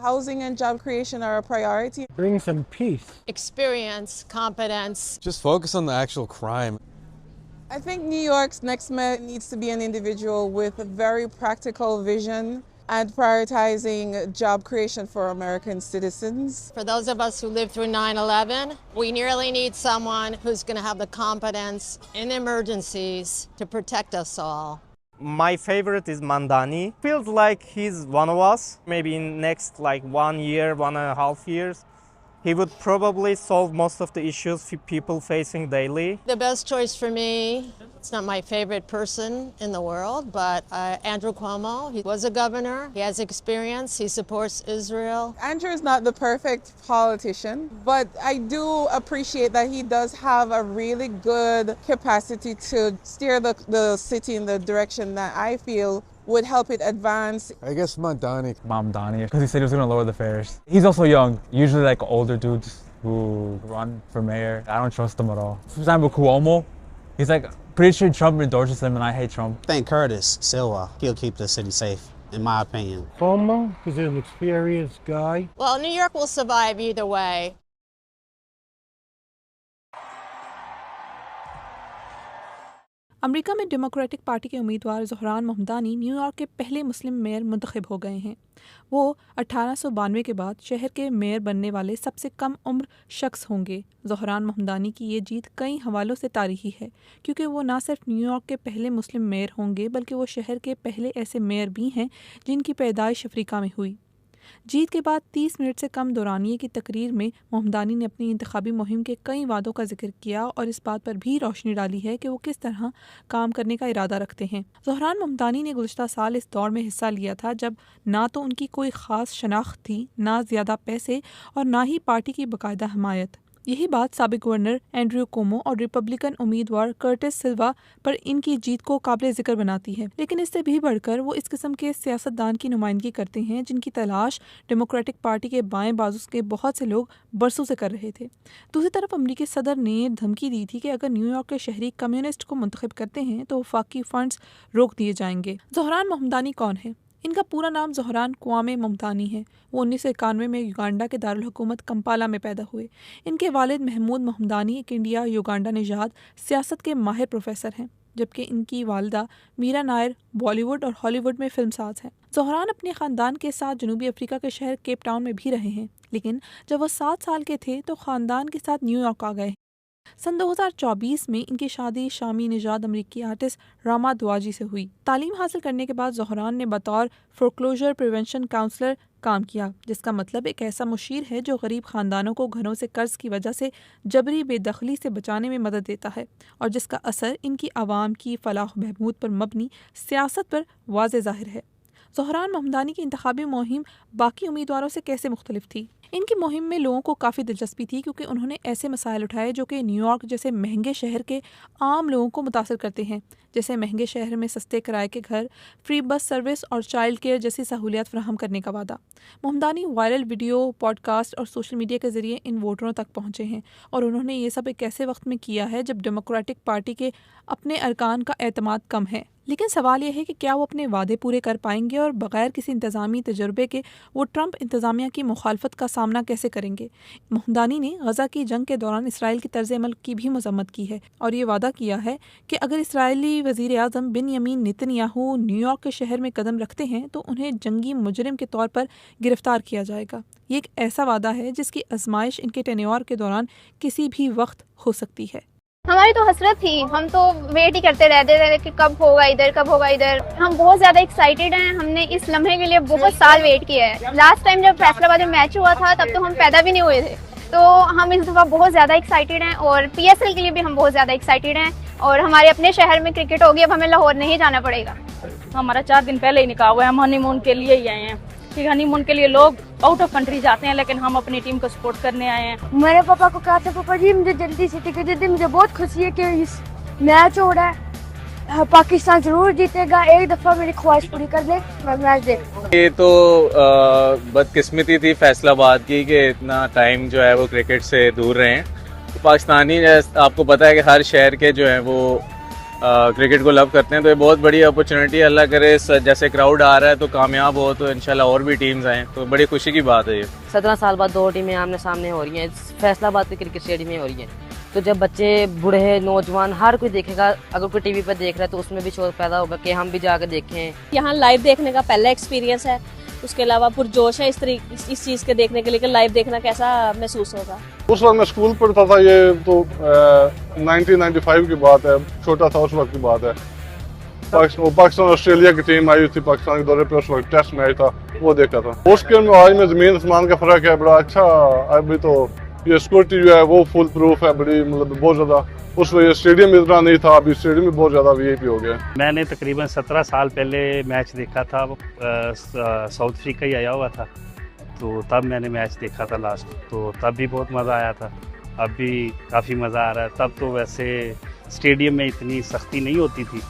housing and job creation are a priority. Bring some peace. Experience, competence. Just focus on the actual crime. I think New York's next mayor needs to be an individual with a very practical vision and prioritizing job creation for American citizens. For those of us who lived through 9/11, we really need someone who's going to have the competence in emergencies to protect us all. My favorite is Mamdani. Feels like he's one of us. Maybe in next 1 year, 1.5 years, he would probably solve most of the issues people facing daily. The best choice for me, it's not my favorite person in the world, but Andrew Cuomo. He was a governor, he has experience, he supports Israel. Andrew is not the perfect politician, but I do appreciate that he does have a really good capacity to steer the city in the direction that I feel would help it advance. I guess Mamdani, because he said he was going to lower the fares. He's also young. Usually older dudes who run for mayor, I don't trust them at all. For example, Cuomo, he's pretty sure Trump endorses him and I hate Trump. I think Curtis Silva, he'll keep the city safe, in my opinion. Cuomo is an experienced guy. Well, New York will survive either way. America में democratic party के उम्मीदवार Zohran महमदानी New York के पहले मुस्लिम mayor मुंतखब हो गए हैं। वो 1892 के बाद शहर के मेयर बनने वाले सबसे कम उम्र शख्स होंगे। ज़ोहरान महमदानी की ये जीत कई हवालों से तारीखी है, क्योंकि वो न सिर्फ न्यूयॉर्क के पहले मुस्लिम मेयर होंगे, बल्कि वो शहर के पहले ऐसे मेयर भी हैं जिनकी पैदाइश अफ्रीका में हुई। जीत के बाद 30 मिनट से कम दौरानिए की तकरीर में महमदानी ने अपनी इंतखाबी मुहिम के कई वादों का जिक्र किया और इस बात पर भी रोशनी डाली है कि वो किस तरह काम करने का इरादा रखते हैं। ज़ोहरान महमदानी ने गुज़श्ता साल इस दौड़ में हिस्सा लिया था जब ना तो उनकी कोई ख़ास शनाख्त थी, ना ज़्यादा पैसे और ना ही पार्टी की बाकायदा हमायत। यही बात साबिक गवर्नर एंड्रयू कोमो और रिपब्लिकन उम्मीदवार कर्टिस सिल्वा पर इनकी जीत को काबिल जिक्र बनाती है। लेकिन इससे भी बढ़कर वो इस किस्म के सियासतदान की नुमाइंदगी करते हैं जिनकी तलाश डेमोक्रेटिक पार्टी के बाएं बाजू के बहुत से लोग बरसों से कर रहे थे। दूसरी तरफ अमरीकी सदर ने धमकी दी थी कि अगर न्यूयॉर्क के शहरी कम्युनिस्ट को मुंतखब करते हैं तो वफाकी फंड्स रोक दिए जाएंगे। ज़ोहरान महमदानी कौन है? इनका पूरा नाम ज़ोहरान क्वामे महमदानी है। वो 1991 में युगांडा के दारुल हुकूमत कंपाला में पैदा हुए। इनके वालिद महमूद महमदानी एक इंडिया युगांडा निजात सियासत के माहिर प्रोफेसर हैं, जबकि इनकी वालिदा मीरा नायर बॉलीवुड और हॉलीवुड में फिल्मसाज हैं। ज़ोहरान अपने ख़ानदान के साथ जनूबी अफ्रीका के शहर केप टाउन में भी रहे हैं, लेकिन जब वो 7 साल के थे तो ख़ानदान के साथ न्यूयॉर्क आ गए। सन 2024 में इनकी शादी शामी निजाद अमरीकी आर्टिस्ट रामा दुआजी से हुई। तालीम हासिल करने के बाद ज़ोहरान ने बतौर फोरक्लोजर प्रिवेंशन काउंसलर काम किया, जिसका मतलब एक ऐसा मुशीर है जो गरीब ख़ानदानों को घरों से कर्ज की वजह से जबरी बेदखली से बचाने में मदद देता है और जिसका असर इनकी आवाम की फलाह बहबूद पर मबनी सियासत पर वाज़े ज़ाहिर है। ज़ोहरान महमदानी की इंतखाबी मुहिम बाकी उम्मीदवारों से कैसे मुख्तलिफ थी? इनकी मुहिम में लोगों को काफ़ी दिलचस्पी थी, क्योंकि उन्होंने ऐसे मसाइल उठाए जो कि न्यूयॉर्क जैसे महंगे शहर के आम लोगों को मुतासर करते हैं, जैसे महंगे शहर में सस्ते किराए के घर, फ्री बस सर्विस और चाइल्ड केयर जैसी सहूलियात फराहम करने का वादा। महमदानी वायरल वीडियो, पॉडकास्ट और सोशल मीडिया के ज़रिए इन वोटरों तक पहुँचे हैं और उन्होंने ये सब एक ऐसे वक्त में किया है जब डेमोक्रेटिक पार्टी के अपने अरकान का एतमाद कम है। लेकिन सवाल यह है कि क्या वो अपने वादे पूरे कर पाएंगे और बग़ैर किसी इंतज़ामी तजुर्बे के वो ट्रंप इंतज़ामिया की मुखालफत का सामना कैसे करेंगे। महमदानी ने गज़ा की जंग के दौरान इसराइल की तर्ज़ अमल की भी मज़म्मत की है और ये वादा किया है कि अगर इसराइली वज़ीर आज़म बिनयामीन नेतन्याहू न्यूयॉर्क के शहर में कदम रखते हैं तो उन्हें जंगी मुजरिम के तौर पर गिरफ्तार किया जाएगा। ये एक ऐसा वादा है जिसकी आजमाइश इनके टेन्योर के दौरान किसी भी वक्त हो सकती है। हमारी तो हसरत थी, हम तो वेट ही करते रहते थे कि कब होगा इधर, कब होगा इधर। हम बहुत ज्यादा एक्साइटेड हैं, हमने इस लम्हे के लिए बहुत साल वेट किया है। लास्ट टाइम जब फैसलाबाद में मैच हुआ था तब तो हम पैदा भी नहीं हुए थे, तो हम इस दफा बहुत ज्यादा एक्साइटेड हैं और PSL के लिए भी हम बहुत ज्यादा एक्साइटेड हैं और हमारे अपने शहर में क्रिकेट होगी, अब हमें लाहौर नहीं जाना पड़ेगा। हमारा 4 दिन पहले ही निकाह हुआ है, हम हनीमून के लिए ही आए हैं। ठीक, हनीमून के लिए लोग आउट ऑफ कंट्री जाते हैं, लेकिन हम अपनी टीम को सपोर्ट करने आए हैं। मेरे पापा को कहा था, पापा जी मुझे जल्दी से टिकट दे दे, मुझे बहुत खुशी है कि इस मैच हो रहा है, पाकिस्तान जरूर जीतेगा, एक दफा मेरी ख्वाहिश पूरी कर दे, मैं मैच देखूं। ये तो बदकिस्मती थी फैसलाबाद की कि इतना टाइम जो है वो क्रिकेट से दूर रहे हैं। तो पाकिस्तानी आपको पता है कि हर शहर के जो है वो क्रिकेट को लव करते हैं, तो ये बहुत बड़ी अपॉर्चुनिटी है। अल्लाह करे जैसे क्राउड आ रहा है तो कामयाब हो, तो इंशाल्लाह और भी टीम्स आएँ, तो बड़ी खुशी की बात है ये। 17 साल बाद 2 टीमें आमने सामने हो रही हैं, फैसलाबाद के क्रिकेट स्टेडियम में हो रही हैं। तो जब बच्चे, बूढ़े, नौजवान हर कोई देखेगा, अगर कोई टीवी पर देख रहा है तो उसमें भी शौक पैदा होगा कि हम भी जाकर देखें। यहाँ लाइव देखने का पहला एक्सपीरियंस है, उसके अलावा पुरजोश है इस चीज़ के देखने के लिए कि लाइव देखना कैसा महसूस होगा। उस वक्त मैं स्कूल पढ़ता था, ये तो 1995 की बात है, छोटा था उस वक्त की बात है। पाकिस्तान ऑस्ट्रेलिया की टीम आई थी पाकिस्तान के दौरे पे, उस वक्त टेस्ट मैच था, वो देखा था। उसके में आज में जमीन आसमान का फर्क है बड़ा। अच्छा अभी तो ये सिक्योरिटी जो है वो फुल प्रूफ है, बड़ी मतलब बहुत ज़्यादा। उस वक्त स्टेडियम इतना नहीं था, अभी स्टेडियम भी बहुत ज़्यादा वीआईपी हो गया। मैंने तकरीबन 17 साल पहले मैच देखा था, साउथ अफ्रीका ही आया हुआ था, तो तब मैंने मैच देखा था लास्ट, तो तब भी बहुत मज़ा आया था। अब भी काफ़ी मज़ा आ रहा है। तब तो वैसे स्टेडियम में इतनी सख्ती नहीं होती थी,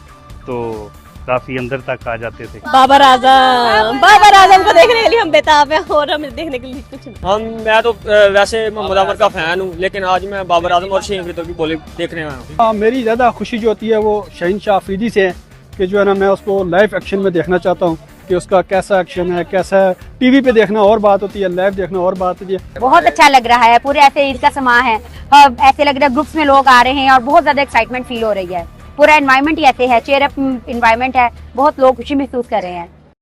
तो काफ़ी अंदर तक आ जाते थे। बाबर आजम को देखने के लिए हम बेताब हैं, और हमें देखने के लिए कुछ नहीं। मैं तो वैसे मोहम्मद आमर का फ़ैन हूँ, लेकिन आज मैं बाबर आजम और शहीन अफरीदी की बॉलिंग देखने आया हूँ। मेरी ज़्यादा खुशी जो होती है वो शहीनशाह अफरीदी से है कि जो है ना, मैं उसको लाइव एक्शन में देखना चाहता हूँ कि उसका कैसा एक्शन है, कैसा है। टीवी पे देखना और बात होती है, लाइव देखना और बात होती है। बहुत अच्छा लग रहा है, पूरे ऐसे ईद का समा है, ऐसे लग रहा है ग्रुप्स में लोग आ रहे हैं और बहुत ज्यादा एक्साइटमेंट फील हो रही है। पूरा एनवायरनमेंट ही ऐसे है, चेयर अप एनवायरनमेंट है, बहुत लोग खुशी महसूस कर रहे हैं।